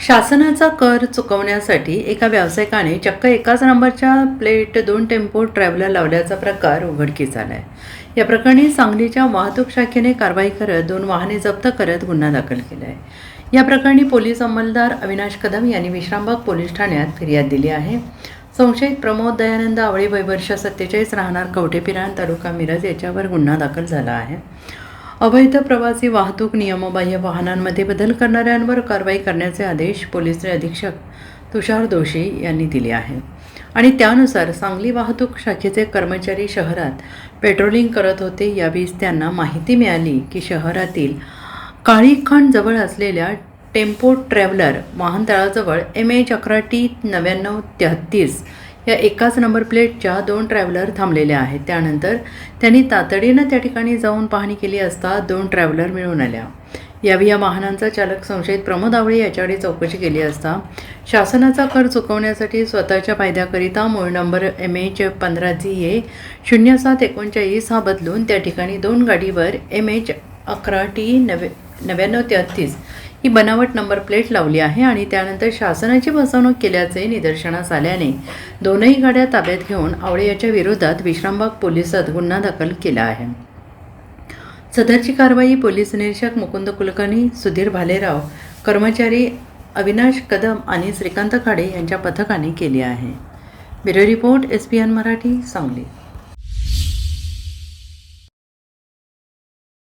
शासनाचा कर चुकवण्यासाठी एका व्यावसायिकाने चक्क एकाच नंबरच्या प्लेट 2 टेम्पो ट्रॅव्हलर लावल्याचा प्रकार उघडकीस आला आहे. या प्रकरणी सांगलीच्या वाहतूक शाखेने कारवाई करत 2 वाहने जप्त करत गुन्हा दाखल केला आहे. या प्रकरणी पोलीस अंमलदार अविनाश कदम यांनी विश्रामबाग पोलीस ठाण्यात फिर्याद दिली आहे. संशयित प्रमोद दयानंद आवळे वय वर्ष 47 राहणार कवठेपिरान तालुका मिरज याच्यावर गुन्हा दाखल झाला आहे. अवैध प्रवासी वाहतूक नियमबाह्य वाहनांमध्ये बदल करणाऱ्यांवर कारवाई करण्याचे आदेश पोलीस अधीक्षक तुषार दोशी यांनी दिले आहे आणि त्यानुसार सांगली वाहतूक शाखेचे कर्मचारी शहरात पेट्रोलिंग करत होते. यावेळी त्यांना माहिती मिळाली की शहरातील काळीखण जवळ असलेल्या टेम्पो ट्रॅव्हलर वाहनतळाजवळ MH11T 9933 या एकाच नंबर प्लेटच्या 2 ट्रॅव्हलर थांबलेल्या आहेत. त्यानंतर त्यांनी तातडीनं त्या ठिकाणी जाऊन पाहणी केली असता 2 ट्रॅव्हलर मिळून आल्या. यावेळी या वाहनांचा चालक संशयित प्रमोद आवळे याच्याकडे चौकशी केली असता शासनाचा कर चुकवण्यासाठी स्वतःच्या फायद्याकरिता मूळ नंबर MH15GA 0739 हा बदलून त्या ठिकाणी 2 गाडीवर MH11T 9933 ही बनावट नंबर प्लेट लावली आहे आणि त्यानंतर शासनाची फसवणूक केल्याचे निदर्शनास आल्याने दोनही गाड्या ताब्यात घेऊन आवळे याच्या विरोधात विश्रामबाग पोलिसात गुन्हा दाखल केला आहे. सदरची कारवाई पोलीस निरीक्षक मुकुंद कुलकर्णी, सुधीर भालेराव, कर्मचारी अविनाश कदम आणि श्रीकांत खाडे यांच्या पथकाने केली आहे. Bureau report SPN Marathi, Sangli.